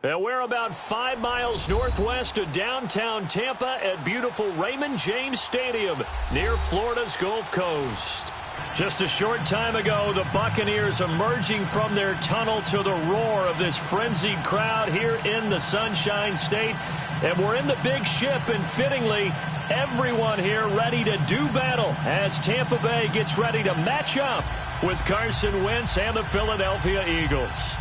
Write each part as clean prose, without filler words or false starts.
And we're about 5 miles northwest of downtown Tampa at beautiful Raymond James Stadium near Florida's Gulf Coast. Just a short time ago, the Buccaneers emerging from their tunnel to the roar of this frenzied crowd here in the Sunshine State. And we're in the big ship, and fittingly, everyone here ready to do battle as Tampa Bay gets ready to match up with Carson Wentz and the Philadelphia Eagles.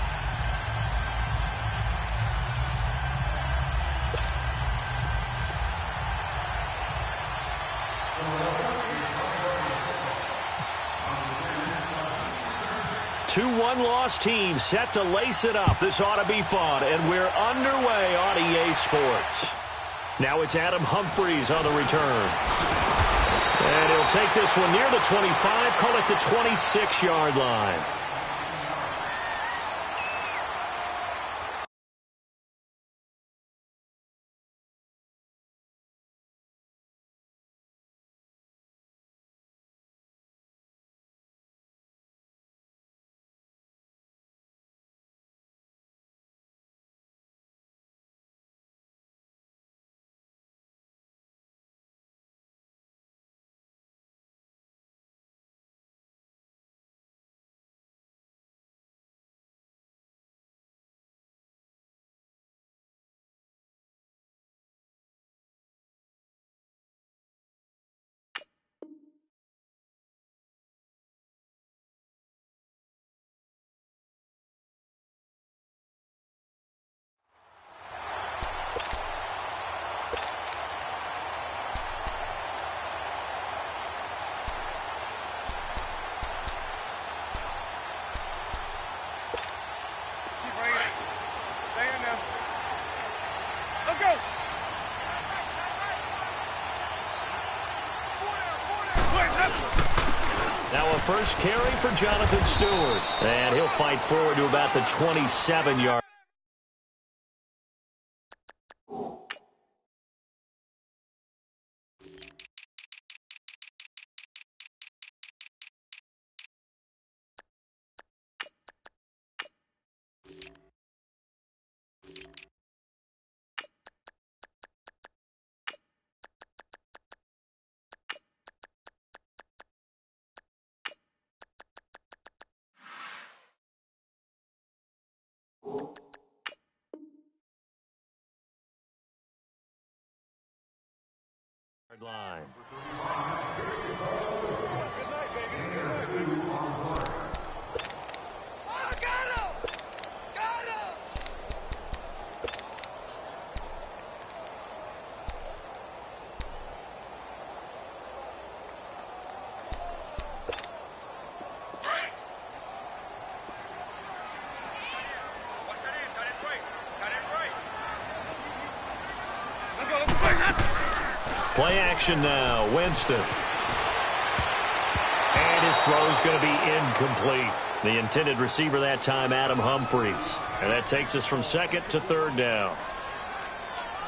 Two one-loss teams set to lace it up. This ought to be fun, and we're underway on EA Sports. Now it's Adam Humphries on the return. And he'll take this one near the 25, call it the 26-yard line. Now a first carry for Jonathan Stewart. And he'll fight forward to about the 27-yard. Line. Play action now, Winston. And his throw is going to be incomplete. The intended receiver that time, Adam Humphries. And that takes us from second to third down.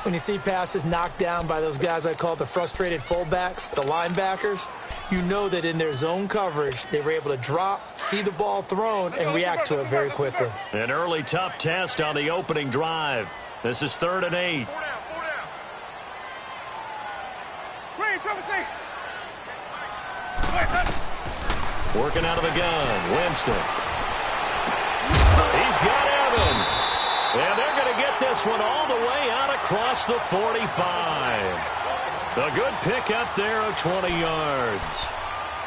When you see passes knocked down by those guys I call the frustrated fullbacks, the linebackers, you know that in their zone coverage, they were able to drop, see the ball thrown, and react to it very quickly. An early tough test on the opening drive. This is 3rd and 8. Working out of the gun, Winston. He's got Evans. And they're going to get this one all the way out across the 45. A good pickup there of 20 yards.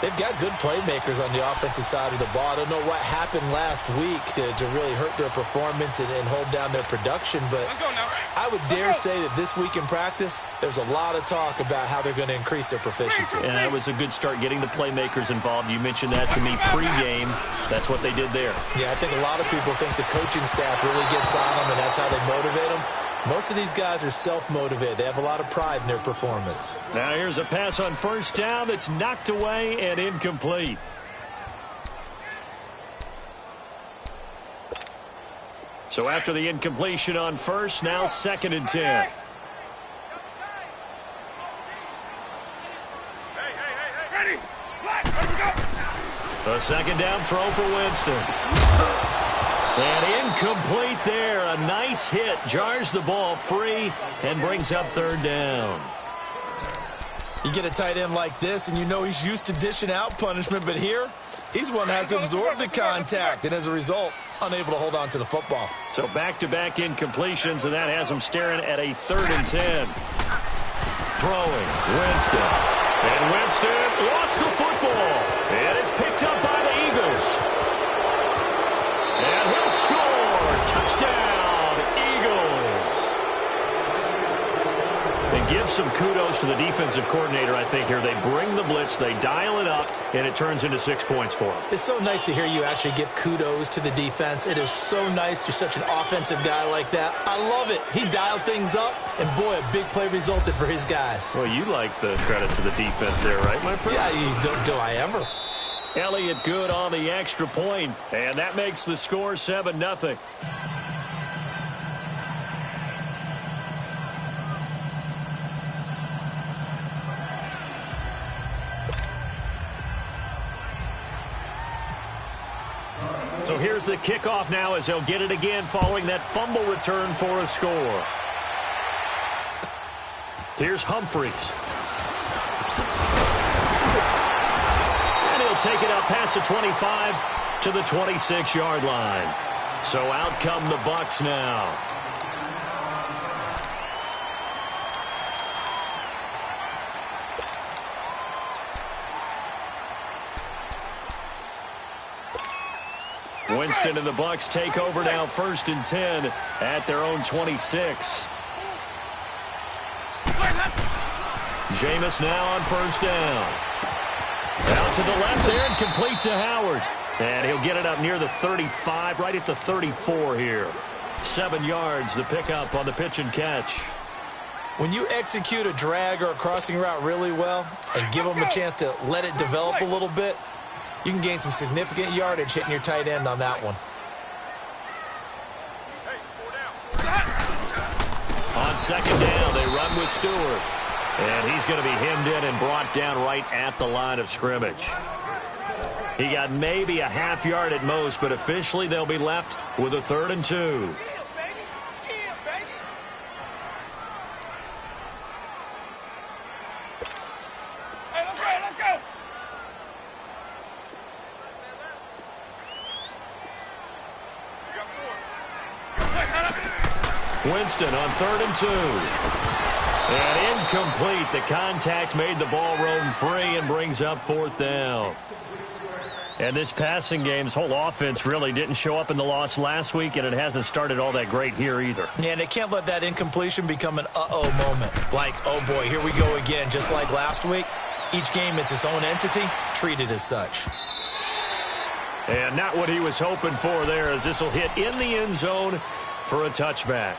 They've got good playmakers on the offensive side of the ball. I don't know what happened last week to really hurt their performance and hold down their production, but I would dare say that this week in practice, there's a lot of talk about how they're going to increase their proficiency. And that was a good start, getting the playmakers involved. You mentioned that to me pregame. That's what they did there. Yeah, I think a lot of people think the coaching staff really gets on them, and that's how they motivate them. Most of these guys are self-motivated. They have a lot of pride in their performance. Now here's a pass on first down that's knocked away and incomplete. So after the incompletion on first, now 2nd and 10. A second down throw for Winston. And incomplete there. a nice hit, jars the ball free, and brings up third down. You get a tight end like this, and you know he's used to dishing out punishment, but here, he's one that has to absorb the contact, and as a result, unable to hold on to the football. So back-to-back incompletions, and that has him staring at a 3rd and 10. Throwing, Winston. And Winston lost the football. And it's picked up by the Eagles. And he'll score. Touchdown, Eagles. And give some kudos to the defensive coordinator, I think, here. They bring the blitz, they dial it up, and it turns into 6 points for them. It's so nice to hear you actually give kudos to the defense. It is so nice. You're such an offensive guy like that. I love it. He dialed things up, and boy, a big play resulted for his guys. Well, you like the credit to the defense there, right, my friend? Yeah, do I ever. Elliott good on the extra point, and that makes the score 7-0. So here's the kickoff now as they'll get it again following that fumble return for a score. Here's Humphreys. And he'll take it up past the 25 to the 26-yard line. So out come the Bucs now. Winston and the Bucs take over now, 1st and 10 at their own 26. Jameis now on 1st down. Out to the left there and complete to Howard. And he'll get it up near the 35, right at the 34 here. 7 yards, the pickup on the pitch and catch. When you execute a drag or a crossing route really well and give them a chance to let it develop a little bit, you can gain some significant yardage hitting your tight end on that one. On 2nd down, they run with Stewart. And he's going to be hemmed in and brought down right at the line of scrimmage. He got maybe a half yard at most, but officially they'll be left with a 3rd and 2. Winston on 3rd and 2. And incomplete. The contact made the ball roam free and brings up 4th down. And this passing game's whole offense really didn't show up in the loss last week, and it hasn't started all that great here either. Yeah, and they can't let that incompletion become an uh-oh moment. Like, oh boy, here we go again. Just like last week, each game is its own entity, treated as such. And not what he was hoping for there, as this will hit in the end zone for a touchback.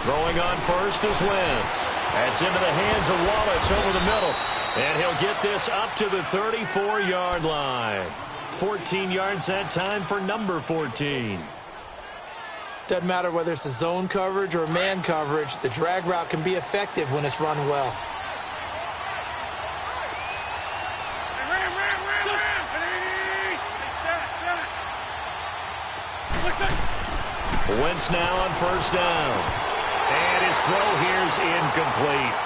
Throwing on 1st is Wentz. That's into the hands of Wallace over the middle. And he'll get this up to the 34-yard line. 14 yards that time for number 14. Doesn't matter whether it's a zone coverage or man coverage, the drag route can be effective when it's run well. Wentz now on 1st down. And his throw here's incomplete.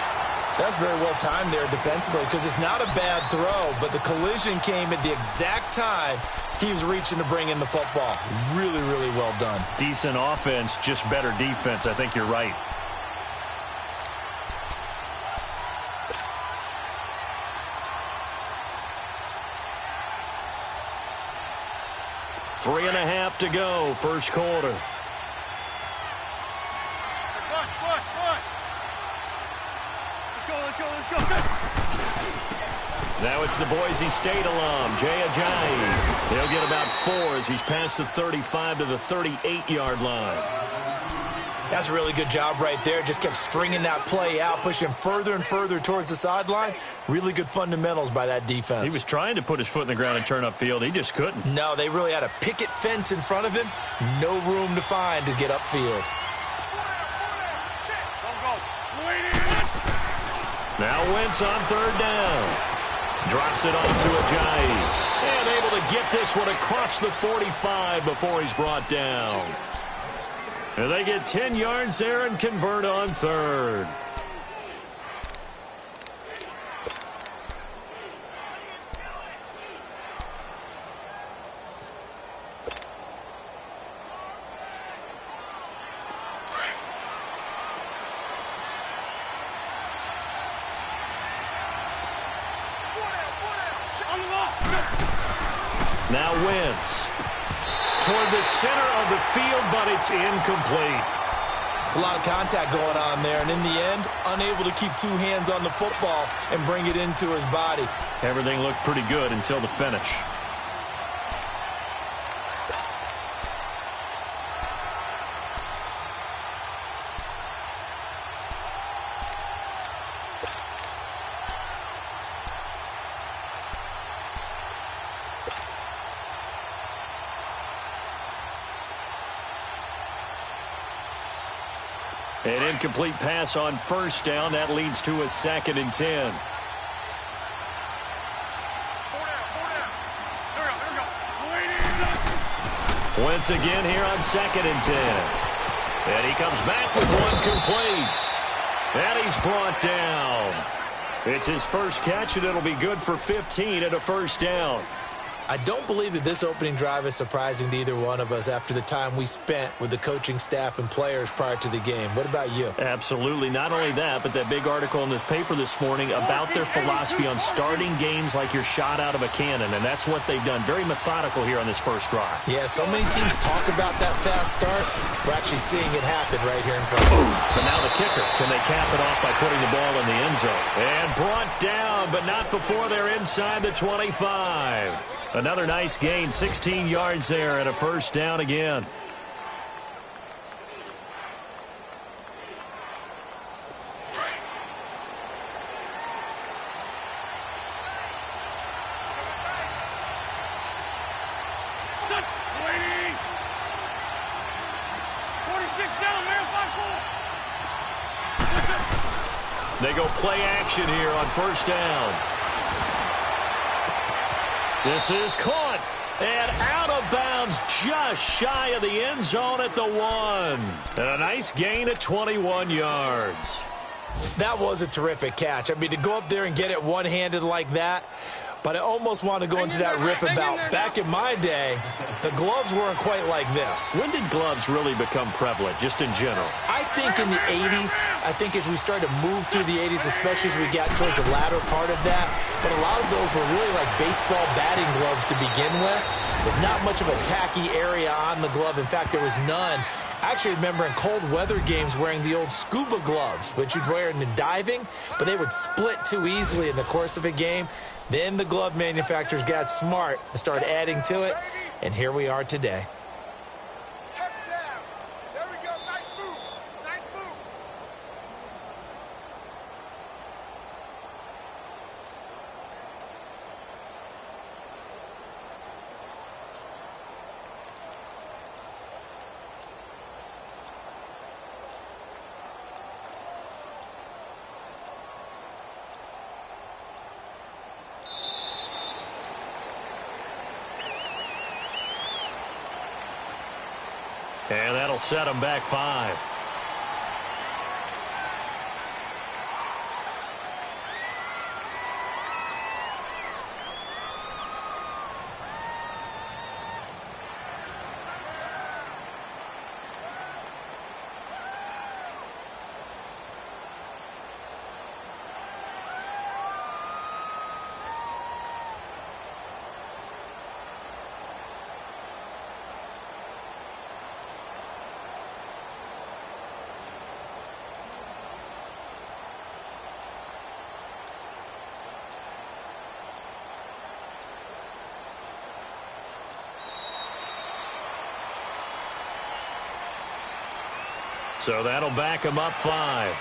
That's very well timed there defensively, because it's not a bad throw, but the collision came at the exact time he was reaching to bring in the football. Really, really well done. Decent offense, just better defense. I think you're right. Three and a half to go, 1st quarter. Let's go. Now it's the Boise State alum, Jay Ajayi. He'll get about 4 as he's past the 35 to the 38-yard line. That's a really good job right there. Just kept stringing that play out, pushing further and further towards the sideline. Really good fundamentals by that defense. He was trying to put his foot in the ground and turn upfield. He just couldn't. No, they really had a picket fence in front of him. No room to find to get upfield. Now Wentz on 3rd down. Drops it off to Ajayi. And able to get this one across the 45 before he's brought down. And they get 10 yards there and convert on 3rd. Now Wentz toward the center of the field, but it's incomplete. It's a lot of contact going on there, and in the end, unable to keep 2 hands on the football and bring it into his body. Everything looked pretty good until the finish. An incomplete pass on 1st down. That leads to a 2nd and 10. Once again here on 2nd and 10. And he comes back with one complete. And he's brought down. It's his first catch, and it'll be good for 15 and a 1st down. I don't believe that this opening drive is surprising to either one of us after the time we spent with the coaching staff and players prior to the game. What about you? Absolutely. Not only that, but that big article in the paper this morning about their philosophy on starting games like you're shot out of a cannon, and that's what they've done. Very methodical here on this first drive. Yeah, so many teams talk about that fast start. We're actually seeing it happen right here in front of us. But now the kicker. Can they cap it off by putting the ball in the end zone? And brought down, but not before they're inside the 25. Another nice gain, 16 yards there and a 1st down again. They go play action here on 1st down. This is caught and out of bounds just shy of the end zone at the 1. And a nice gain at 21 yards. That was a terrific catch. I mean, to go up there and get it one-handed like that, but I almost want to go into that riff about back in my day, the gloves weren't quite like this. When did gloves really become prevalent, just in general? I think in the 80s. I think as we started to move through the 80s, especially as we got towards the latter part of that. But a lot of those were really like baseball batting gloves to begin with not much of a tacky area on the glove. In fact, there was none. I actually remember in cold weather games wearing the old scuba gloves, which you'd wear in the diving, but they would split too easily in the course of a game. Then the glove manufacturers got smart and started adding to it, and here we are today. Touchdown. There we go. Nice move. Nice move. And that'll set him back 5. So that'll back him up 5.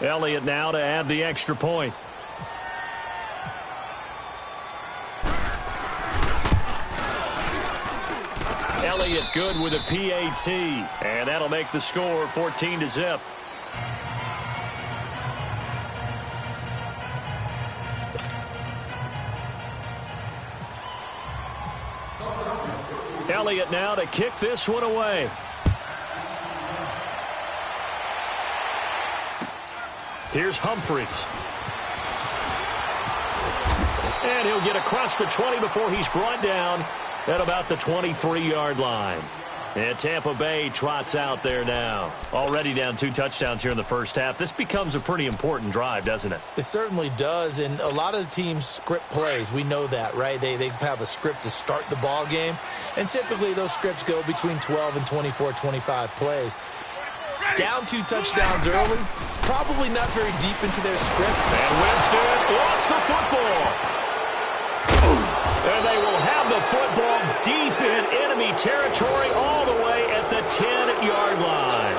Elliott now to add the extra point. Elliott good with a PAT. And that'll make the score 14-0. Elliott now to kick this one away. Here's Humphries. And he'll get across the 20 before he's brought down at about the 23-yard line. And Tampa Bay trots out there now. Already down 2 touchdowns here in the first half. This becomes a pretty important drive, doesn't it? It certainly does, and a lot of the teams script plays. We know that, right? They have a script to start the ball game, and typically those scripts go between 12 and 24, 25 plays. Down 2 touchdowns early, probably not very deep into their script. And Winston lost the football. And they will have the football deep in enemy territory all the way at the 10-yard line.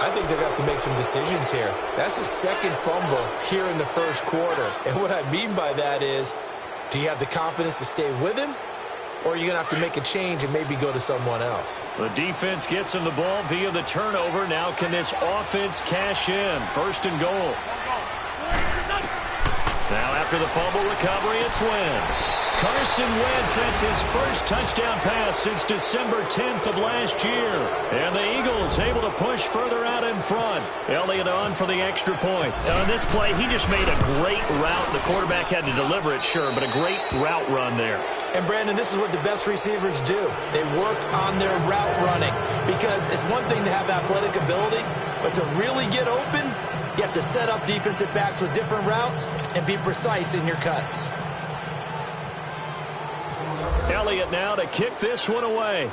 I think they're going to have to make some decisions here. That's his second fumble here in the first quarter. And what I mean by that is, do you have the confidence to stay with him? Or are you going to have to make a change and maybe go to someone else? The defense gets him the ball via the turnover. Now can this offense cash in? 1st and goal. Now after the fumble recovery, it's Wentz. Carson Wentz, that's his first touchdown pass since December 10th of last year. And the Eagles able to push further out in front. Elliott on for the extra point. On this play, he just made a great route. The quarterback had to deliver it, sure, but a great route run there. And, Brandon, this is what the best receivers do. They work on their route running because it's one thing to have athletic ability, but to really get open, you have to set up defensive backs with different routes and be precise in your cuts. Elliott now to kick this one away.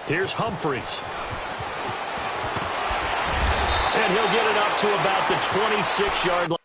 Here's Humphries. And he'll get it up to about the 26-yard line.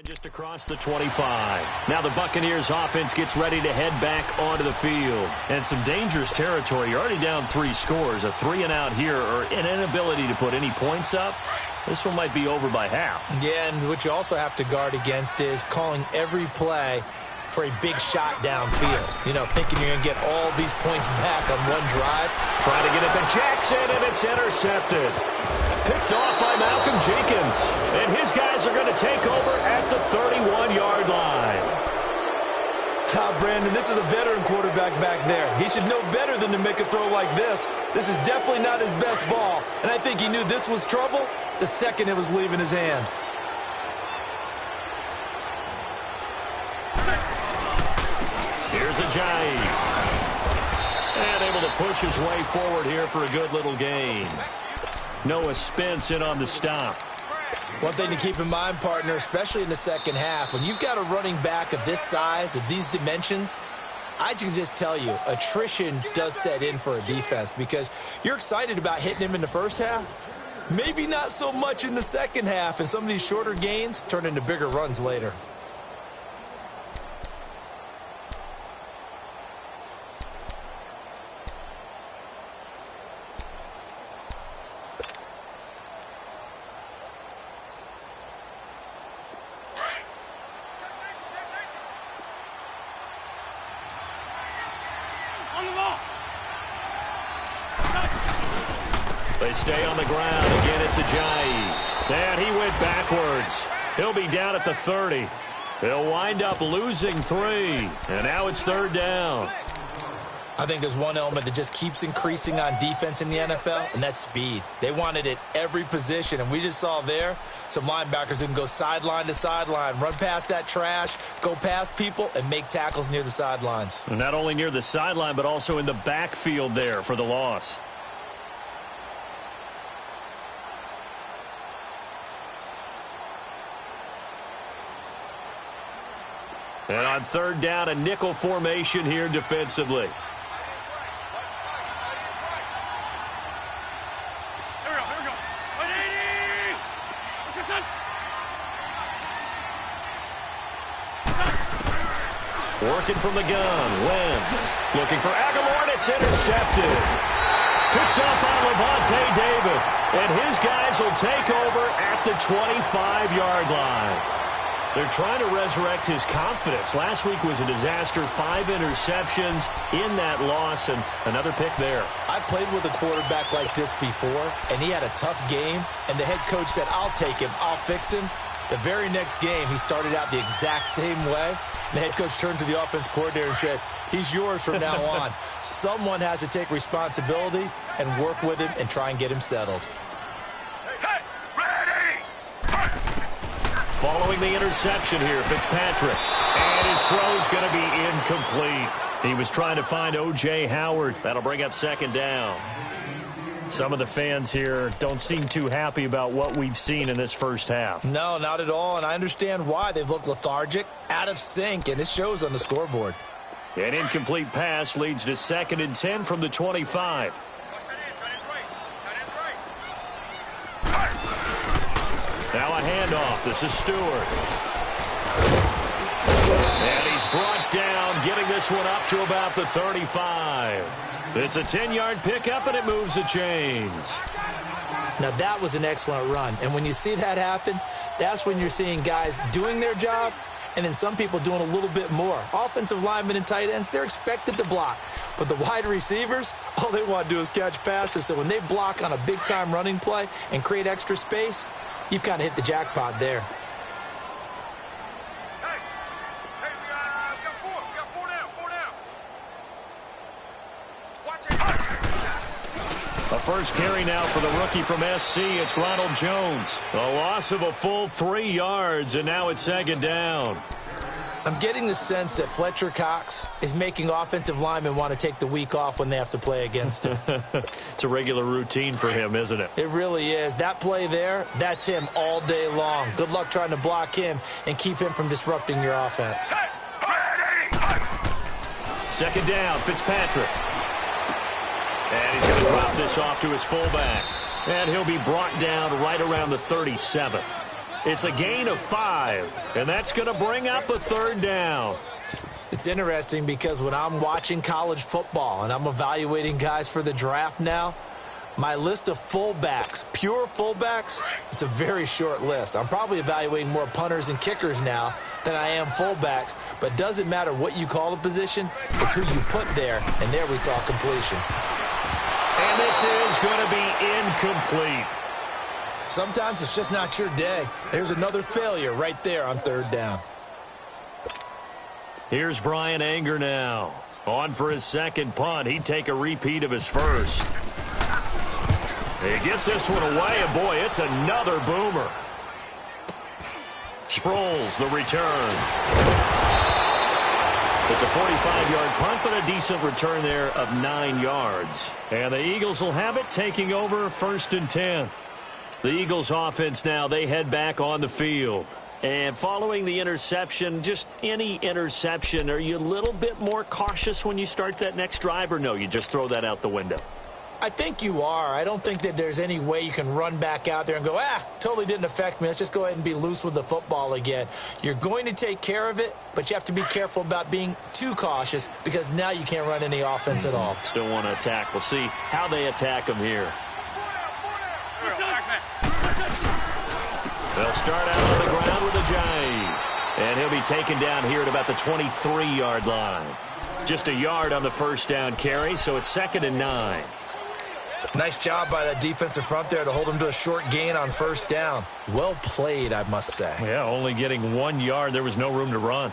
Just across the 25. Now the Buccaneers offense gets ready to head back onto the field. And some dangerous territory. You're already down 3 scores. A 3-and-out here, or an inability to put any points up. This one might be over by half. Yeah, and what you also have to guard against is calling every play for a big shot downfield. You know, thinking you're going to get all these points back on one drive. Trying to get it to Jackson, and it's intercepted. Picked off by Malcolm Jenkins. And his guys are going to take over at the 31-yard line. Brandon, this is a veteran quarterback back there. He should know better than to make a throw like this. This is definitely not his best ball. And I think he knew this was trouble the second it was leaving his hand. Here's Ajayi. And able to push his way forward here for a good little gain. Noah Spence in on the stop. One thing to keep in mind, partner, especially in the second half, when you've got a running back of this size, of these dimensions, I can just tell you, attrition does set in for a defense because you're excited about hitting him in the first half. Maybe not so much in the second half, and some of these shorter gains turn into bigger runs later. They stay on the ground. Again, it's Ajayi. And he went backwards. He'll be down at the 30. They'll wind up losing 3. And now it's 3rd down. I think there's one element that just keeps increasing on defense in the NFL, and that's speed. They want it at every position, and we just saw there some linebackers who can go sideline to sideline, run past that trash, go past people, and make tackles near the sidelines. Not only near the sideline, but also in the backfield there for the loss. And on third down, a nickel formation here defensively. Working from the gun, Wentz looking for Aguilar, and it's intercepted. Picked up by Levante David, and his guys will take over at the 25-yard line. They're trying to resurrect his confidence. Last week was a disaster, 5 interceptions in that loss, and another pick there. I played with a quarterback like this before, and he had a tough game, and the head coach said, I'll take him, I'll fix him. The very next game, he started out the exact same way. And the head coach turned to the offense coordinator and said, he's yours from now on. Someone has to take responsibility and work with him and try and get him settled. Hey, ready! Following the interception here, Fitzpatrick. And his throw's going to be incomplete. He was trying to find O.J. Howard. That'll bring up second down. Some of the fans here don't seem too happy about what we've seen in this first half. No, not at all, and I understand why. They've looked lethargic, out of sync, and it shows on the scoreboard. An incomplete pass leads to 2nd and 10 from the 25. Now a handoff. This is Stewart. And he's brought down, getting this one up to about the 35. It's a 10-yard pickup, and it moves the chains. Now, that was an excellent run. And when you see that happen, that's when you're seeing guys doing their job and then some people doing a little bit more. Offensive linemen and tight ends, they're expected to block. But the wide receivers, all they want to do is catch passes. So when they block on a big-time running play and create extra space, you've kind of hit the jackpot there. A first carry now for the rookie from SC. It's Ronald Jones. A loss of a full 3 yards, and now it's 2nd down. I'm getting the sense that Fletcher Cox is making offensive linemen want to take the week off when they have to play against him. It's a regular routine for him, isn't it? It really is. That play there, that's him all day long. Good luck trying to block him and keep him from disrupting your offense. 2nd down, Fitzpatrick. And he's going to drop this off to his fullback. And he'll be brought down right around the 37. It's a gain of 5. And that's going to bring up a 3rd down. It's interesting because when I'm watching college football and I'm evaluating guys for the draft now, my list of fullbacks, pure fullbacks, it's a very short list. I'm probably evaluating more punters and kickers now than I am fullbacks. But it doesn't matter what you call the position, it's who you put there. And there we saw completion. And this is going to be incomplete. Sometimes it's just not your day. There's another failure right there on 3rd down. Here's Brian Anger now. On for his 2nd punt. He'd take a repeat of his first. He gets this one away, and boy, it's another boomer. Sproles, the return. It's a 45-yard punt, but a decent return there of 9 yards. And the Eagles will have it, taking over 1st and 10. The Eagles offense now, they head back on the field. And following the interception, just any interception, are you a little bit more cautious when you start that next drive, or no, you just throw that out the window? I think you are. I don't think that there's any way you can run back out there and go, totally didn't affect me. Let's just go ahead and be loose with the football again. You're going to take care of it, but you have to be careful about being too cautious because now you can't run any offense at all. Still want to attack. We'll see how they attack them here. They'll start out on the ground with a jive. And he'll be taken down here at about the 23-yard line. Just a yard on the first down carry, so it's 2nd and 9. Nice job by that defensive front there to hold him to a short gain on 1st down. Well played, I must say. Yeah, only getting 1 yard. There was no room to run.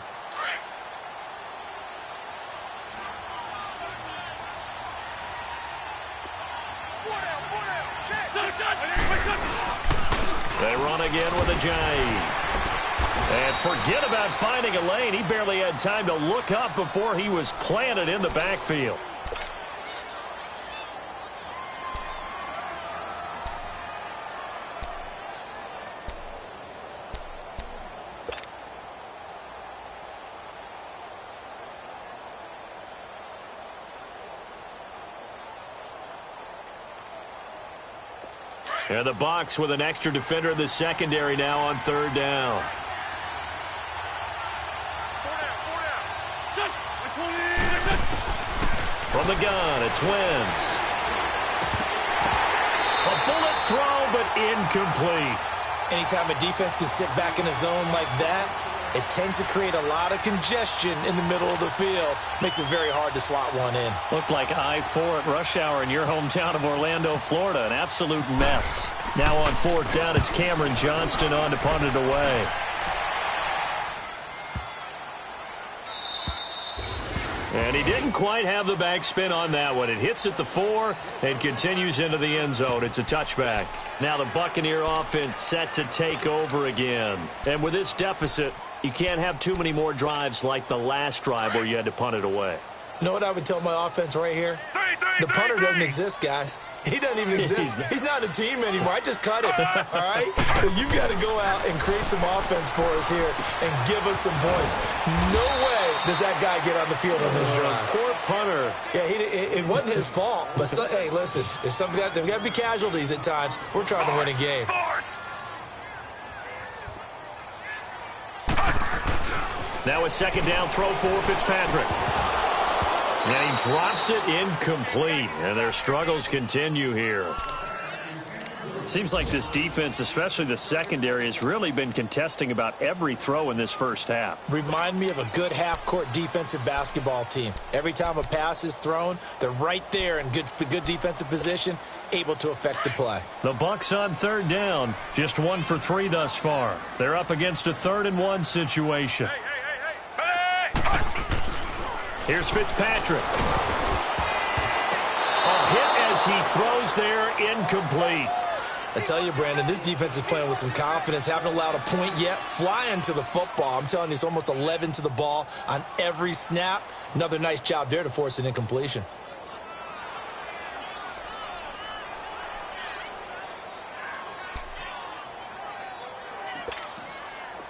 again with a giant. And forget about finding a lane. He barely had time to look up before he was planted in the backfield. And the Bucs with an extra defender in the secondary now on third down. From the gun, it's Wentz. A bullet throw, but incomplete. Anytime a defense can sit back in a zone like that, it tends to create a lot of congestion in the middle of the field. Makes it very hard to slot one in. Looked like I-4 at rush hour in your hometown of Orlando, Florida. An absolute mess. Now on fourth down, it's Cameron Johnston on to punt it away. And he didn't quite have the backspin on that one. It hits at the 4 and continues into the end zone. It's a touchback. Now the Buccaneer offense set to take over again. And with this deficit, you can't have too many more drives like the last drive where you had to punt it away. You know what I would tell my offense right here? The punter doesn't exist, guys. He doesn't even exist. He's not a team anymore. I just cut him, all right? So you've got to go out and create some offense for us here and give us some points. No way does that guy get on the field on this drive. Poor punter. Yeah, it wasn't his fault. But, hey, listen, there's got to be casualties at times. We're trying to win a game. Now a second down throw for Fitzpatrick. And he drops it incomplete. And their struggles continue here. Seems like this defense, especially the secondary, has really been contesting about every throw in this first half. Remind me of a good half-court defensive basketball team. Every time a pass is thrown, they're right there in good defensive position, able to affect the play. The Bucs on third down, just 1 for 3 thus far. They're up against a 3rd-and-1 situation. Here's Fitzpatrick. A hit as he throws there, incomplete. I tell you, Brandon, this defense is playing with some confidence. Haven't allowed a point yet. Flying to the football. I'm telling you, it's almost 11 to the ball on every snap. Another nice job there to force an incompletion.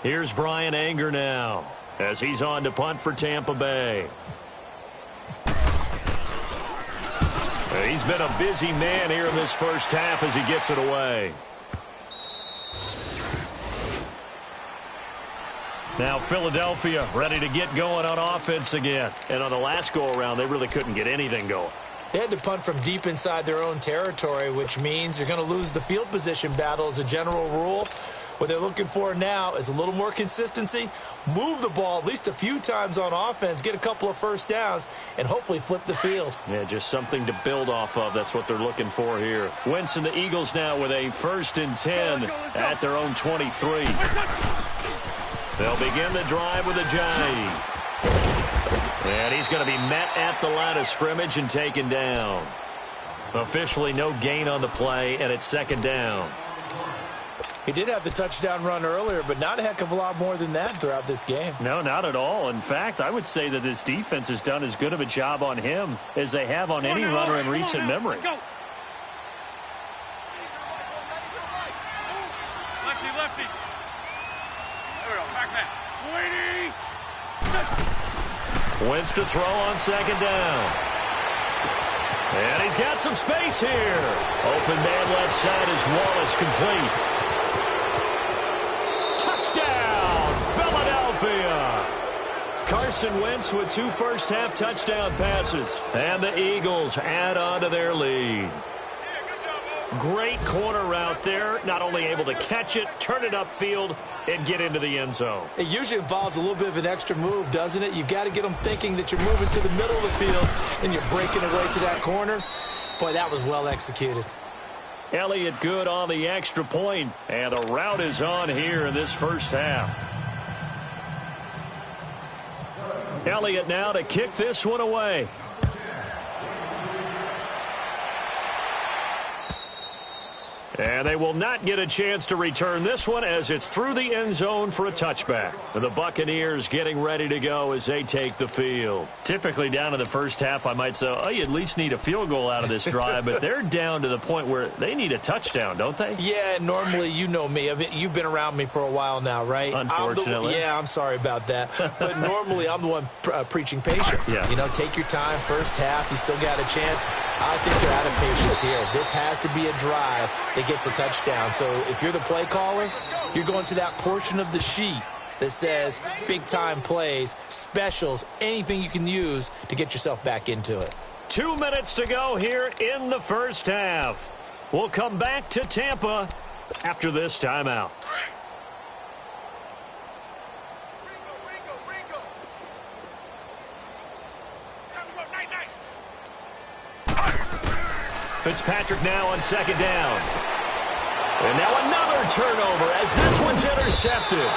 Here's Brian Anger now as he's on to punt for Tampa Bay. He's been a busy man here in this first half as he gets it away. Now Philadelphia ready to get going on offense again. And on the last go-around, they really couldn't get anything going. They had to punt from deep inside their own territory, which means you're going to lose the field position battle as a general rule. What they're looking for now is a little more consistency, move the ball at least a few times on offense, get a couple of first downs, and hopefully flip the field. Yeah, just something to build off of. That's what they're looking for here. Wentz and the Eagles now with a 1st and 10 at their own 23. They'll begin the drive with a jive. And he's going to be met at the line of scrimmage and taken down. Officially no gain on the play, and it's 2nd down. He did have the touchdown run earlier, but not a heck of a lot more than that throughout this game. No, not at all. In fact, I would say that this defense has done as good of a job on him as they have on any runner in recent memory. Lefty, lefty. There we go, back man. Wentz to throw on 2nd down. And he's got some space here. Open man left side is Wallace, complete. Touchdown, Philadelphia. Carson Wentz with 2 first-half touchdown passes. And the Eagles add on to their lead. Great corner route there. Not only able to catch it, turn it upfield, and get into the end zone. It usually involves a little bit of an extra move, doesn't it? You've got to get them thinking that you're moving to the middle of the field and you're breaking away to that corner. Boy, that was well executed. Elliott good on the extra point, and the route is on here in this first half. Elliott now to kick this one away. And they will not get a chance to return this one as it's through the end zone for a touchback. And the Buccaneers getting ready to go as they take the field. Typically down in the first half, I might say, oh, you at least need a field goal out of this drive. But they're down to the point where they need a touchdown, don't they? Yeah, normally, you know me. You've been around me for a while now, right? Unfortunately. I'm sorry about that. But normally, I'm the one preaching patience. Yeah. You know, take your time. First half, you still got a chance. I think they're out of patience here. This has to be a drive that gets a touchdown. So if you're the play caller, you're going to that portion of the sheet that says big-time plays, specials, anything you can use to get yourself back into it. 2 minutes to go here in the first half. We'll come back to Tampa after this timeout. Ringo. Time to go, night. Fitzpatrick now on second down. And now another turnover as this one's intercepted.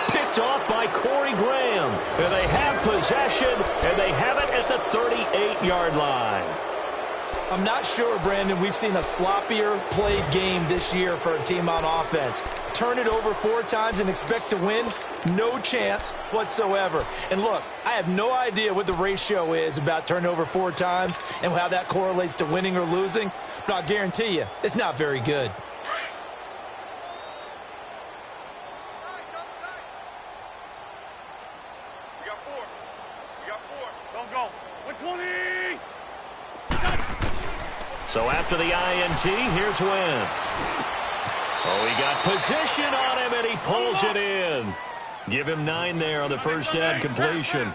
Picked off by Corey Graham. And they have possession, and they have it at the 38-yard line. I'm not sure, Brandon, we've seen a sloppier played game this year for a team on offense. Turn it over 4 times and expect to win? No chance whatsoever. And look, I have no idea what the ratio is about turning over 4 times and how that correlates to winning or losing, but I'll guarantee you, it's not very good. We got 4. Don't go. 120. So after the INT, here's Wentz. Oh, he got position on him, and he pulls it in. Give him 9 there on the first down completion.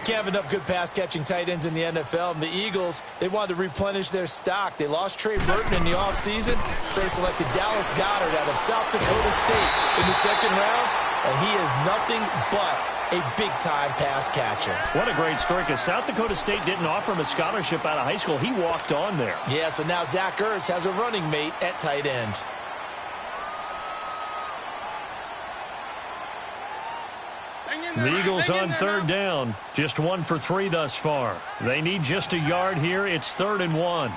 Can't have enough good pass-catching tight ends in the NFL. And the Eagles, they wanted to replenish their stock. They lost Trey Burton in the offseason, so they selected Dallas Goedert out of South Dakota State in the second round, and he is nothing but a big-time pass catcher. What a great story, because South Dakota State didn't offer him a scholarship out of high school. He walked on there. Yeah, so now Zach Ertz has a running mate at tight end. The Eagles on third down. Just 1 for 3 thus far. They need just a yard here. It's 3rd and 1.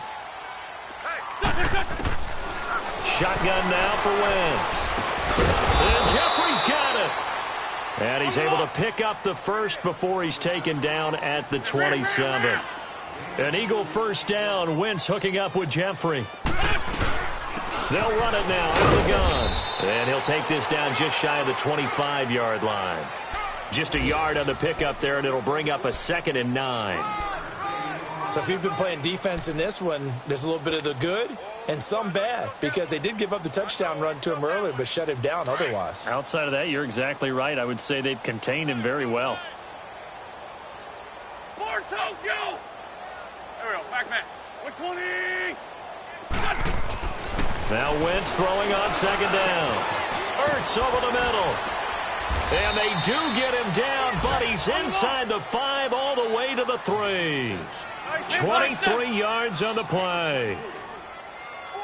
Shotgun now for Wentz. And Jeffrey's got it. And he's able to pick up the first before he's taken down at the 27. An Eagle first down. Wentz hooking up with Jeffrey. They'll run it now out of the gun. And he'll take this down just shy of the 25-yard line. Just a yard on the pickup there, and it'll bring up a 2nd and 9. So if you've been playing defense in this one, there's a little bit of the good and some bad, because they did give up the touchdown run to him earlier but shut him down otherwise. Outside of that, you're exactly right. I would say they've contained him very well. For Tokyo. There we go. Back. 120. Now Wentz throwing on second down. Ertz over the middle. And they do get him down, but he's inside the 5 all the way to the 3. 23 yards on the play.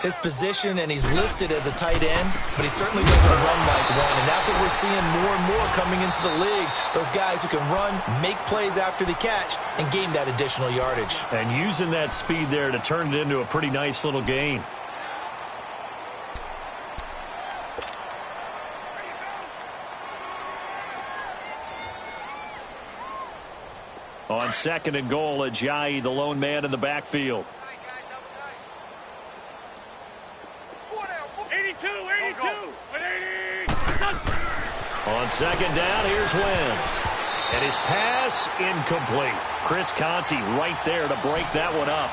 His position, and he's listed as a tight end, but he certainly doesn't run like one, and that's what we're seeing more and more coming into the league. Those guys who can run, make plays after the catch, and gain that additional yardage. And using that speed there to turn it into a pretty nice little gain. On 2nd and goal, Ajayi, the lone man in the backfield. 82. 180. On 2nd down, here's Wentz. And his pass incomplete. Chris Conte right there to break that one up.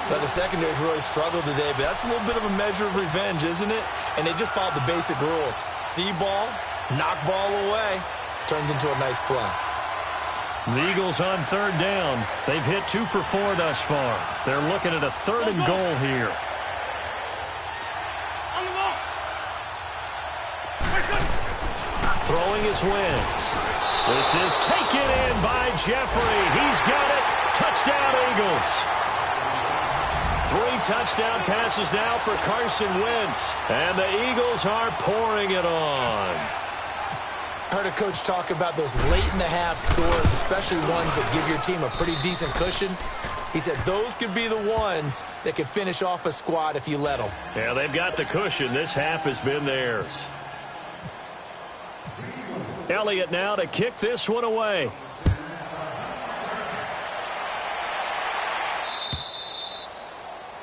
Now, the secondary's really struggled today, but that's a little bit of a measure of revenge, isn't it? And they just followed the basic rules. See ball, knock ball away. Turned into a nice play. The Eagles on 3rd down. They've hit 2 for 4 thus far. They're looking at a 3rd and goal here. On the ball. Throwing is Wentz. This is taken in by Jeffrey. He's got it. Touchdown, Eagles. 3 touchdown passes now for Carson Wentz. And the Eagles are pouring it on. I heard a coach talk about those late-in-the-half scores, especially ones that give your team a pretty decent cushion. He said those could be the ones that can finish off a squad if you let them. Yeah, they've got the cushion. This half has been theirs. Elliott now to kick this one away.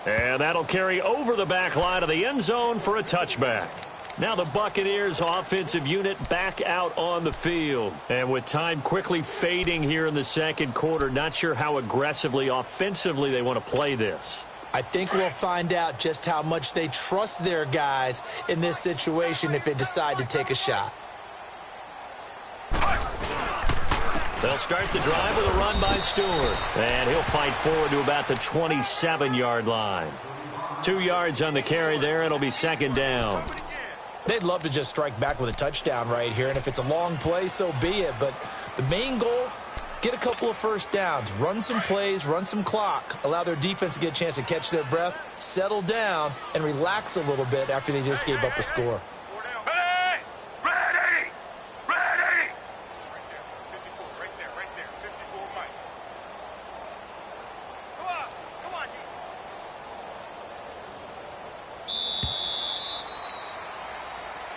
And that'll carry over the back line of the end zone for a touchback. Now the Buccaneers offensive unit back out on the field. And with time quickly fading here in the second quarter, not sure how aggressively offensively they want to play this. I think we'll find out just how much they trust their guys in this situation if they decide to take a shot. They'll start the drive with a run by Stewart. And he'll fight forward to about the 27-yard line. 2 yards on the carry there. It'll be second down. They'd love to just strike back with a touchdown right here, and if it's a long play, so be it. But the main goal, get a couple of first downs, run some plays, run some clock, allow their defense to get a chance to catch their breath, settle down, and relax a little bit after they just gave up a score.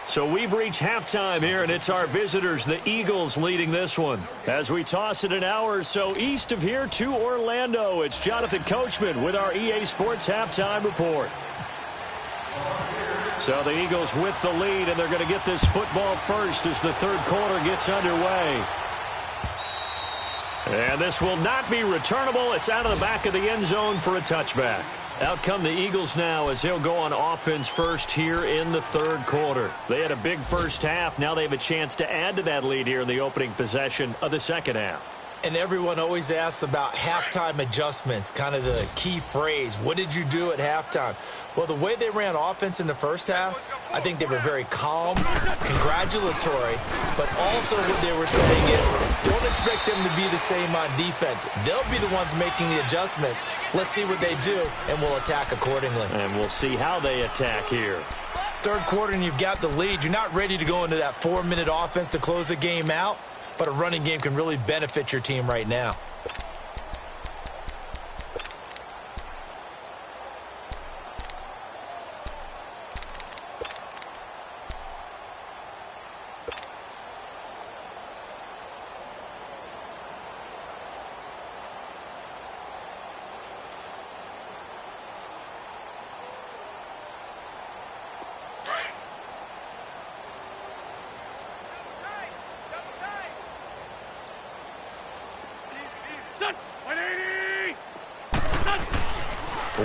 So we've reached halftime here, and it's our visitors, the Eagles, leading this one. As we toss it an hour or so east of here to Orlando, it's Jonathan Coachman with our EA Sports Halftime Report. So the Eagles with the lead, and they're going to get this football first as the third quarter gets underway. And this will not be returnable. It's out of the back of the end zone for a touchback. Out come the Eagles now as they'll go on offense first here in the third quarter. They had a big first half. Now they have a chance to add to that lead here in the opening possession of the second half. And everyone always asks about halftime adjustments, kind of the key phrase. What did you do at halftime? Well, the way they ran offense in the first half, I think they were very calm, congratulatory, but also what they were saying is don't expect them to be the same on defense. They'll be the ones making the adjustments. Let's see what they do, and we'll attack accordingly. And we'll see how they attack here. Third quarter, and you've got the lead. You're not ready to go into that 4-minute offense to close the game out. But a running game can really benefit your team right now.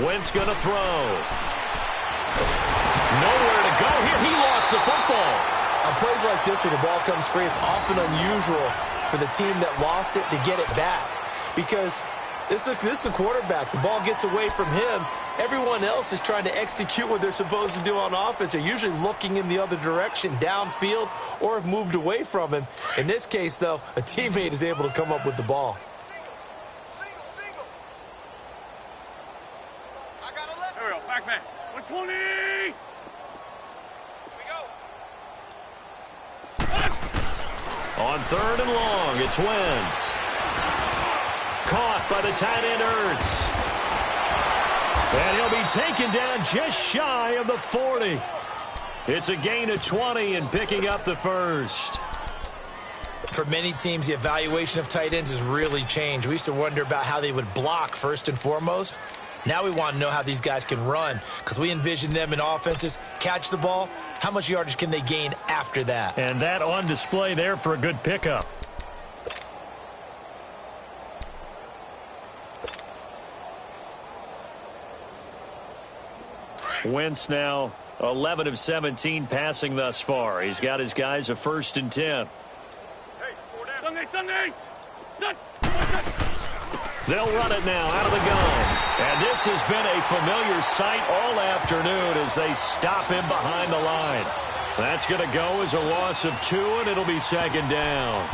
Wentz going to throw. Nowhere to go here. He lost the football. On plays like this where the ball comes free, it's often unusual for the team that lost it to get it back. Because this is the quarterback. The ball gets away from him. Everyone else is trying to execute what they're supposed to do on offense. They're usually looking in the other direction, downfield, or have moved away from him. In this case, though, a teammate is able to come up with the ball. Back man. 120. Here we go. On third and long, it's Wentz. Caught by the tight end Ertz. And he'll be taken down just shy of the 40. It's a gain of 20 and picking up the first. For many teams, the evaluation of tight ends has really changed. We used to wonder about how they would block first and foremost. Now we want to know how these guys can run because we envision them in offenses, catch the ball, how much yardage can they gain after that? And that on display there for a good pickup. Wentz now 11 of 17 passing thus far. He's got his guys a 1st and 10. Sunday. They'll run it now out of the gun. And this has been a familiar sight all afternoon as they stop him behind the line. That's going to go as a loss of 2, and it'll be second down.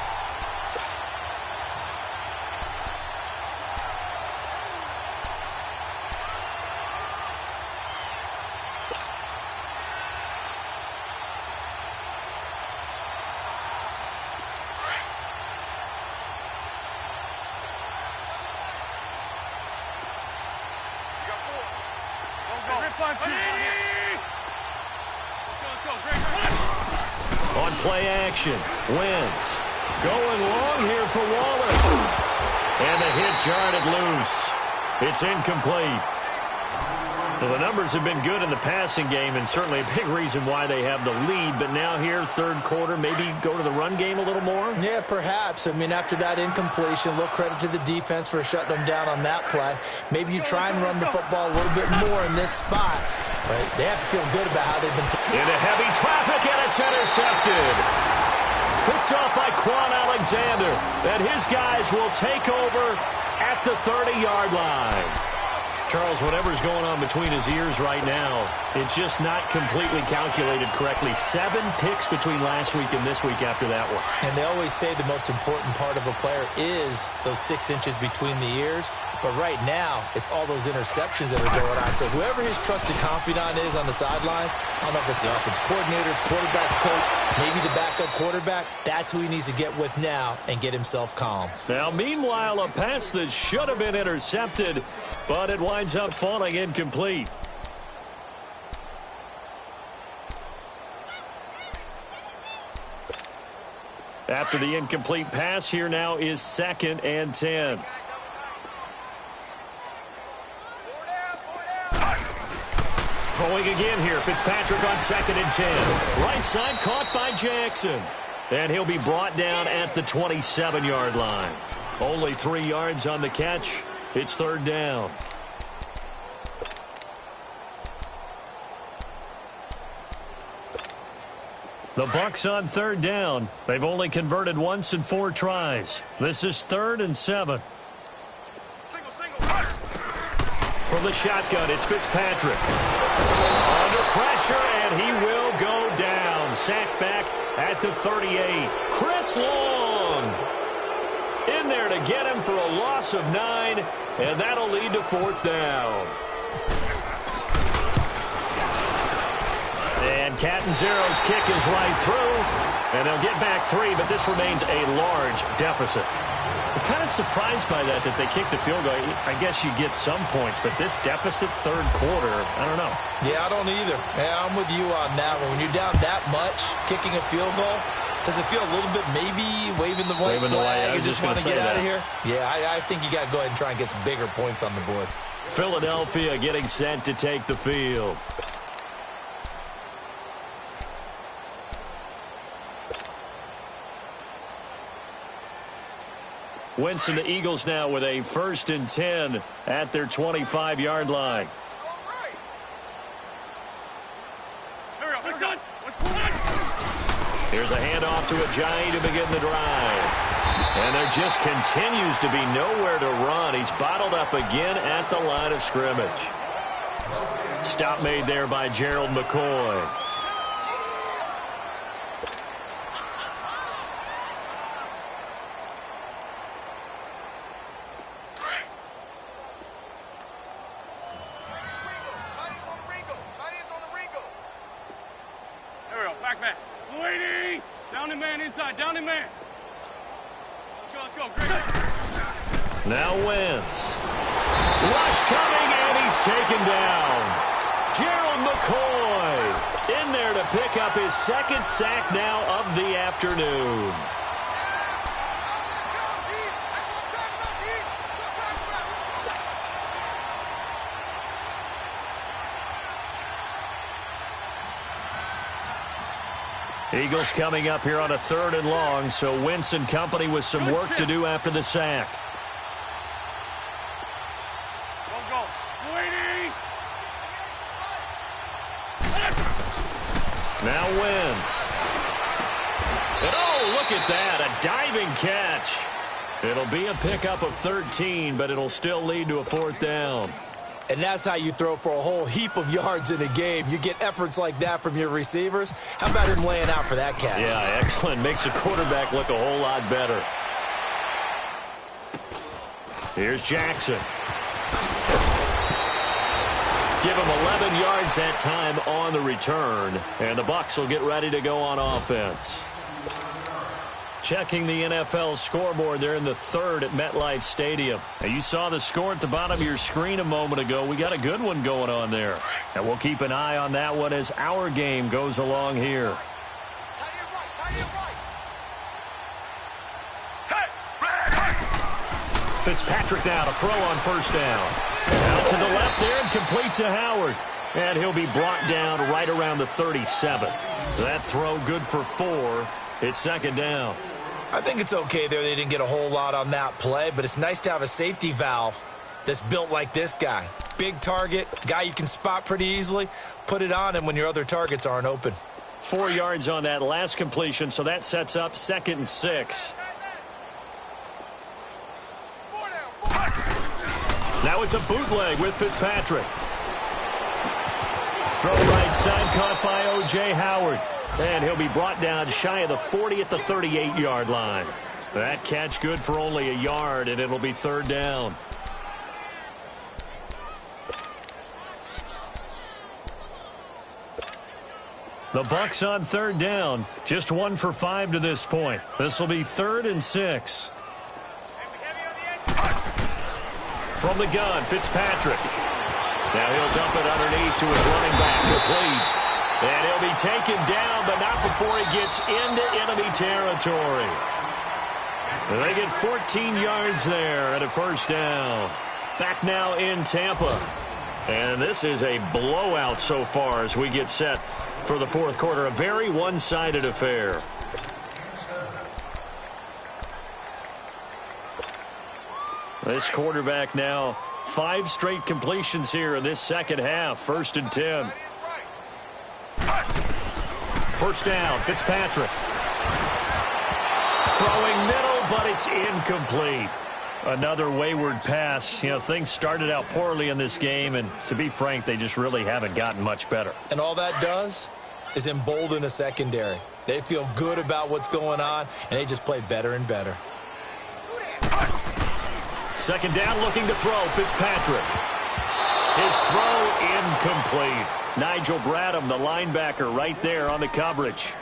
Let's go. Great. On play action, Wentz going long here for Wallace. And the hit jarred it loose. It's incomplete. Well, the numbers have been good in the passing game, and certainly a big reason why they have the lead. But now here, third quarter, maybe go to the run game a little more? Yeah, perhaps. I mean, after that incompletion, a little credit to the defense for shutting them down on that play. Maybe you try and run the football a little bit more in this spot. But they have to feel good about how they've been. Into heavy traffic, and it's intercepted. Picked off by Quan Alexander. And his guys will take over at the 30-yard line. Charles, whatever's going on between his ears right now, it's just not completely calculated correctly. 7 picks between last week and this week after that one. And they always say the most important part of a player is those 6 inches between the ears. But right now, it's all those interceptions that are going on. So whoever his trusted confidant is on the sidelines, I don't know if it's the offense coordinator, quarterback's coach, maybe the backup quarterback, that's who he needs to get with now and get himself calm. Now, meanwhile, a pass that should have been intercepted, but it winds up falling incomplete. After the incomplete pass, here now is 2nd and 10. Throwing again here, Fitzpatrick on 2nd and 10. Right side caught by Jackson. And he'll be brought down at the 27-yard line. Only 3 yards on the catch. It's 3rd down. The Bucs on 3rd down. They've only converted once in 4 tries. This is 3rd and 7. From the shotgun, it's Fitzpatrick. Under pressure, and he will go down. Sacked back at the 38. Chris Long in there to get him for a loss of 9, and that'll lead to 4th down. And Catanzaro's kick is right through, and they'll get back 3, but this remains a large deficit. I'm kind of surprised by that they kicked the field goal. I guess you get some points, but this deficit 3rd quarter, I don't know. Yeah, I don't either. Yeah, I'm with you on that one. When you're down that much, kicking a field goal, does it feel a little bit maybe waving the white flag? You just want to get out of here? Yeah, I think you got to go ahead and try and get some bigger points on the board. Philadelphia getting set to take the field. Wentz and the Eagles now with a 1st and 10 at their 25-yard line. Here's a handoff to Ajayi to begin the drive. And there just continues to be nowhere to run. He's bottled up again at the line of scrimmage. Stop made there by Gerald McCoy. Down in man. Let's go. Great. Now Wentz. Rush coming, and he's taken down. Gerald McCoy in there to pick up his 2nd sack now of the afternoon. Eagles coming up here on a 3rd and long, so Wentz and company with some work to do after the sack. Go. Waiting. Now Wentz. And oh, look at that, a diving catch. It'll be a pickup of 13, but it'll still lead to a 4th down. And that's how you throw for a whole heap of yards in a game. You get efforts like that from your receivers. How about him laying out for that catch? Yeah, excellent. Makes the quarterback look a whole lot better. Here's Jackson. Give him 11 yards that time on the return. And the Bucs will get ready to go on offense. Checking the NFL scoreboard, they're in the third at MetLife Stadium. Now, you saw the score at the bottom of your screen a moment ago. We got a good one going on there. And we'll keep an eye on that one as our game goes along here. Fitzpatrick now to throw on first down. Out to the left there and complete to Howard. And he'll be brought down right around the 37. That throw good for 4. It's second down. I think it's okay there. They didn't get a whole lot on that play, but it's nice to have a safety valve that's built like this guy. Big target, guy you can spot pretty easily. Put it on him when your other targets aren't open. 4 yards on that last completion, so that sets up 2nd and 6. Now it's a bootleg with Fitzpatrick. Throw right side caught by O.J. Howard. And he'll be brought down shy of the 40 at the 38-yard line. That catch good for only a yard, and it'll be third down. The Bucs on third down. Just 1 for 5 to this point. This will be 3rd and 6. From the gun, Fitzpatrick. Now he'll dump it underneath to his running back, complete. And he'll be taken down, but not before he gets into enemy territory. And they get 14 yards there at a first down. Back now in Tampa. And this is a blowout so far as we get set for the fourth quarter. A very one-sided affair. This quarterback now 5 straight completions here in this second half. 1st and 10. First down, Fitzpatrick. Throwing middle, but it's incomplete. Another wayward pass. You know, things started out poorly in this game, and to be frank, they just really haven't gotten much better. And all that does is embolden a secondary. They feel good about what's going on, and they just play better and better. Second down, looking to throw, Fitzpatrick. His throw incomplete. Nigel Bradham, the linebacker, right there on the coverage.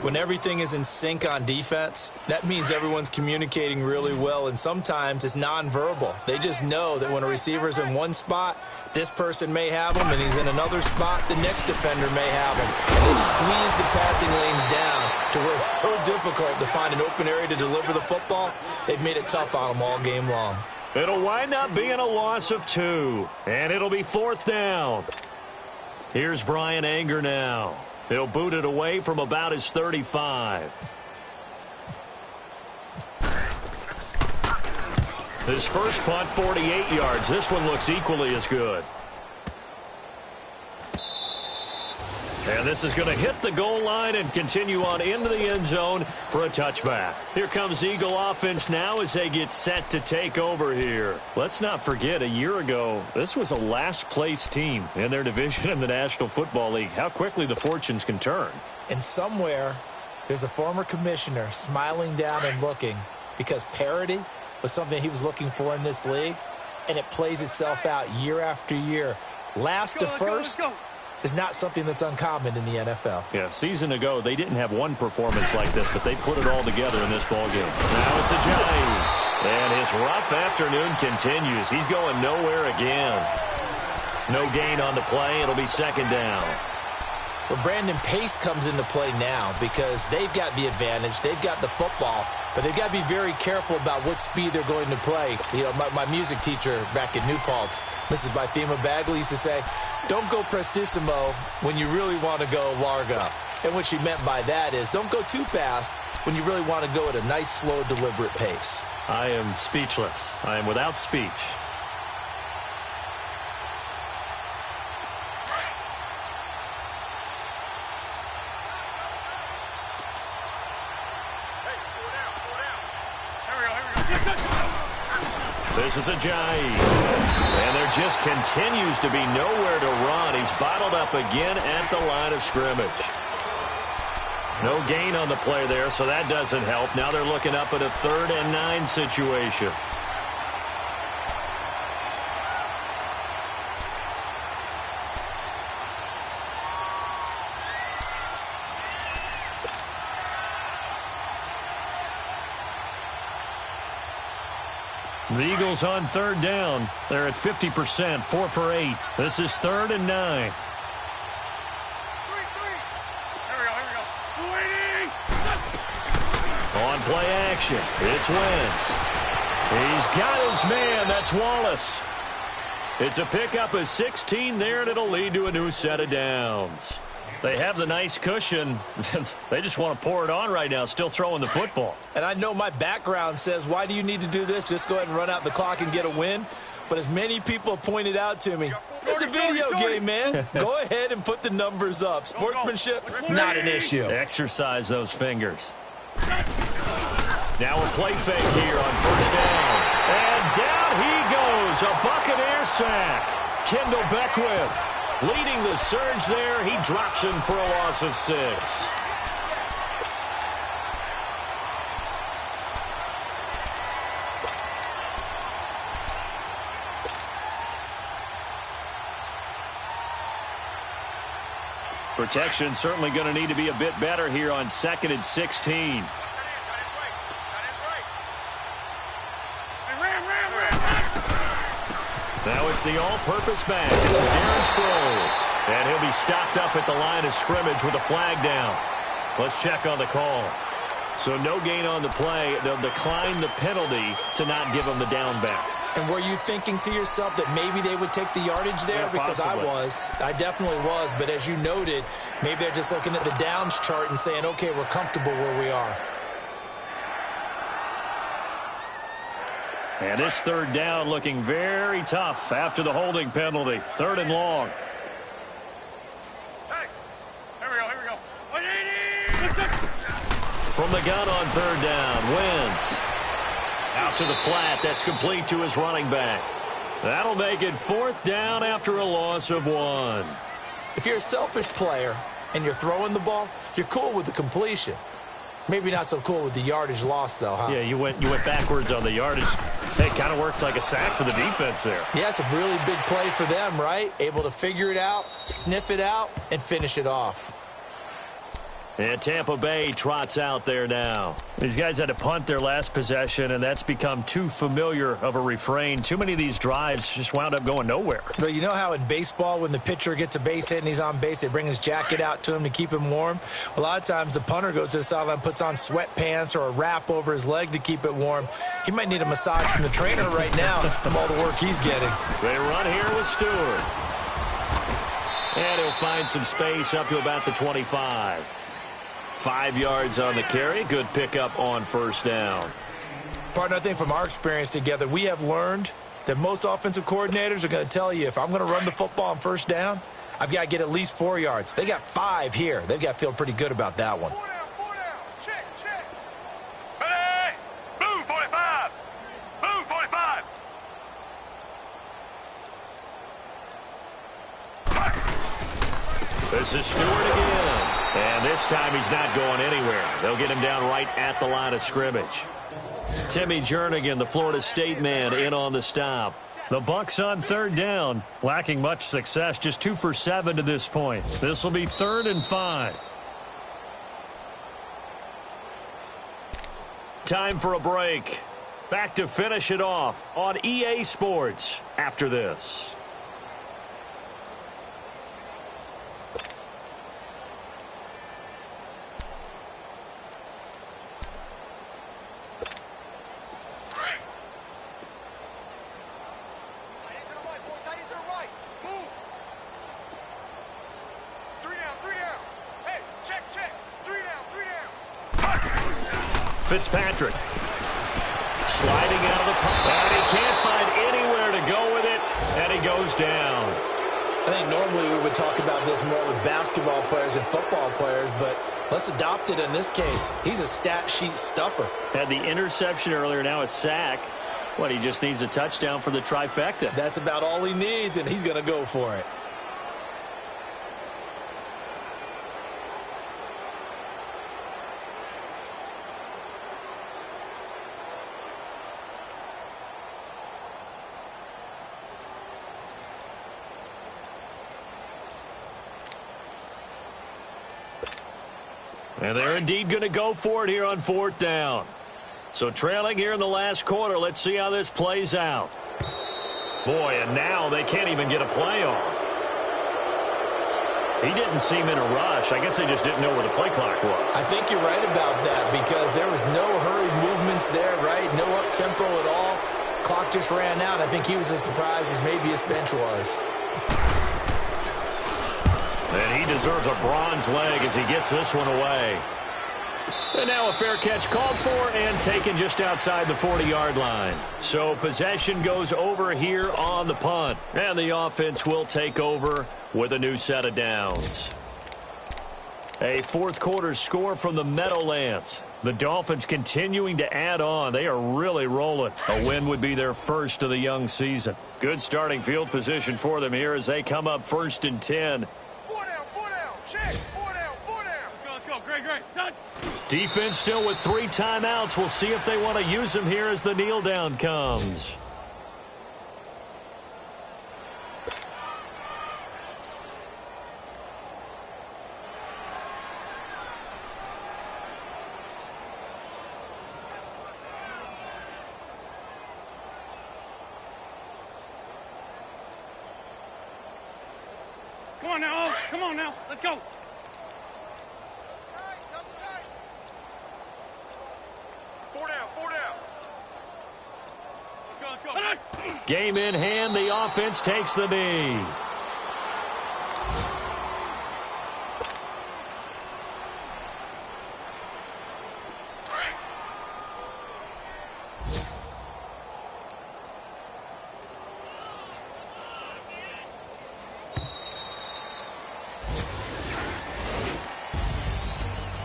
When everything is in sync on defense, that means everyone's communicating really well, and sometimes it's nonverbal. They just know that when a receiver's in one spot, this person may have him, and he's in another spot, the next defender may have him. And they squeeze the passing lanes down to where it's so difficult to find an open area to deliver the football. They've made it tough on them all game long. It'll wind up being a loss of 2, and it'll be 4th down. Here's Brian Anger now. He'll boot it away from about his 35. His first punt, 48 yards. This one looks equally as good. And this is going to hit the goal line and continue on into the end zone for a touchback. Here comes Eagle offense now as they get set to take over here. Let's not forget, a year ago, this was a last-place team in their division in the National Football League. How quickly the fortunes can turn. And somewhere, there's a former commissioner smiling down and looking because parity was something he was looking for in this league, and it plays itself out year after year. Last to first is not something that's uncommon in the NFL. Yeah, a season ago, they didn't have one performance like this, but they put it all together in this ballgame. Now it's Ajayi. And his rough afternoon continues. He's going nowhere again. No gain on the play. It'll be second down. Well, Brandon, pace comes into play now because they've got the advantage. They've got the football, but they've got to be very careful about what speed they're going to play. You know, my music teacher back at New Paltz, Mrs. Bythema Bagley, used to say, don't go prestissimo when you really want to go larga. And what she meant by that is don't go too fast when you really want to go at a nice, slow, deliberate pace. I am speechless. I am without speech. This is Ajayi. And there just continues to be nowhere to run. He's bottled up again at the line of scrimmage. No gain on the play there, so that doesn't help. Now they're looking up at a 3rd and 9 situation. The Eagles on third down. They're at 50%, 4 for 8. This is 3rd and 9. On play action, it's Wentz. He's got his man. That's Wallace. It's a pickup of 16 there, and it'll lead to a new set of downs. They have the nice cushion. They just want to pour it on right now, still throwing the football. And I know my background says, why do you need to do this? Just go ahead and run out the clock and get a win. But as many people have pointed out to me, it's a video game, man. Go ahead and put the numbers up. Sportsmanship, not an issue. Exercise those fingers. Now a play fake here on 1st down. And down he goes. A Buccaneer sack. Kendall Beckwith leading the surge there. He drops him for a loss of 6. Protection certainly going to need to be a bit better here on 2nd and 16. Now it's the all-purpose back. This is Darren Sproles. And he'll be stopped up at the line of scrimmage with a flag down. Let's check on the call. So no gain on the play. They'll decline the penalty to not give him the down back. And were you thinking to yourself that maybe they would take the yardage there? Yeah, because possibly. I definitely was. But as you noted, maybe they're just looking at the downs chart and saying, okay, we're comfortable where we are. And this 3rd down looking very tough after the holding penalty. 3rd and long. Hey, here we go. 180. From the gun on 3rd down, Wentz. Out to the flat. That's complete to his running back. That'll make it 4th down after a loss of 1. If you're a selfish player and you're throwing the ball, you're cool with the completion. Maybe not so cool with the yardage loss, though, huh? Yeah, you went backwards on the yardage. Hey, it kind of works like a sack for the defense there. Yeah, it's a really big play for them, right? Able to figure it out, sniff it out, and finish it off. And Tampa Bay trots out there now. These guys had to punt their last possession, and that's become too familiar of a refrain. Too many of these drives just wound up going nowhere. But you know how in baseball, when the pitcher gets a base hit and he's on base, they bring his jacket out to him to keep him warm? A lot of times the punter goes to the sideline, puts on sweatpants or a wrap over his leg to keep it warm. He might need a massage from the trainer right now from all the work he's getting. They run here with Stewart. And he'll find some space up to about the 25. 5 yards on the carry. Good pickup on 1st down. Partner, I think from our experience together, we have learned that most offensive coordinators are going to tell you, if I'm going to run the football on 1st down, I've got to get at least 4 yards. They got 5 here. They've got to feel pretty good about that one. 4 down. Check. Ready? Move, 45. Move, 45. This is Stewart again. And this time he's not going anywhere. They'll get him down right at the line of scrimmage. Timmy Jernigan, the Florida State man, in on the stop. The Bucs on 3rd down, lacking much success, just 2 for 7 to this point. This will be 3rd and 5. Time for a break. Back to finish it off on EA Sports after this. Fitzpatrick sliding out of the pocket, and he can't find anywhere to go with it, and he goes down. I think normally we would talk about this more with basketball players and football players, but let's adopt it in this case. He's a stat sheet stuffer. Had the interception earlier, now a sack. What, he just needs a touchdown for the trifecta. That's about all he needs, and he's going to go for it. And they're indeed going to go for it here on 4th down. So trailing here in the last quarter. Let's see how this plays out. Boy, and now they can't even get a play off. He didn't seem in a rush. I guess they just didn't know where the play clock was. I think you're right about that because there was no hurried movements there, right? No up-tempo at all. Clock just ran out. I think he was as surprised as maybe his bench was. And he deserves a bronze leg as he gets this one away. And now a fair catch called for and taken just outside the 40-yard line. So possession goes over here on the punt. And the offense will take over with a new set of downs. A fourth quarter score from the Meadowlands. The Dolphins continuing to add on. They are really rolling. A win would be their first of the young season. Good starting field position for them here as they come up 1st and 10. 4 down, check, 4 down, 4 down. Let's go, great, touch. Defense still with 3 timeouts. We'll see if they want to use them here as the kneel down comes. Come on now, let's go. Double tight. 4 down. Let's go. Game in hand. The offense takes the knee.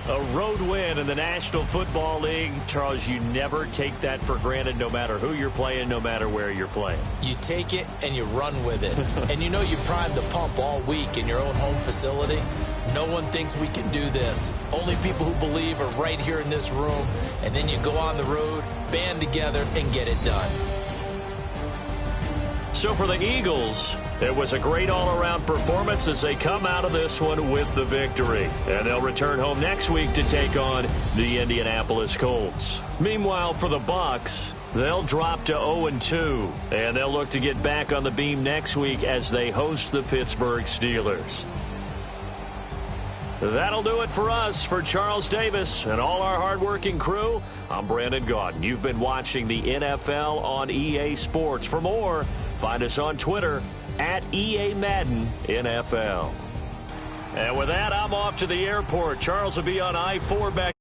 A road win in the National Football League. Charles, you never take that for granted no matter who you're playing, no matter where you're playing. You take it and you run with it. And you know you primed the pump all week in your own home facility. No one thinks we can do this. Only people who believe are right here in this room. And then you go on the road, band together, and get it done. So for the Eagles, it was a great all-around performance as they come out of this one with the victory. And they'll return home next week to take on the Indianapolis Colts. Meanwhile, for the Bucs, they'll drop to 0-2. And they'll look to get back on the beam next week as they host the Pittsburgh Steelers. That'll do it for us. For Charles Davis and all our hardworking crew, I'm Brandon Gaudin. You've been watching the NFL on EA Sports. For more, find us on Twitter at EA Madden NFL. And with that, I'm off to the airport. Charles will be on I-4 back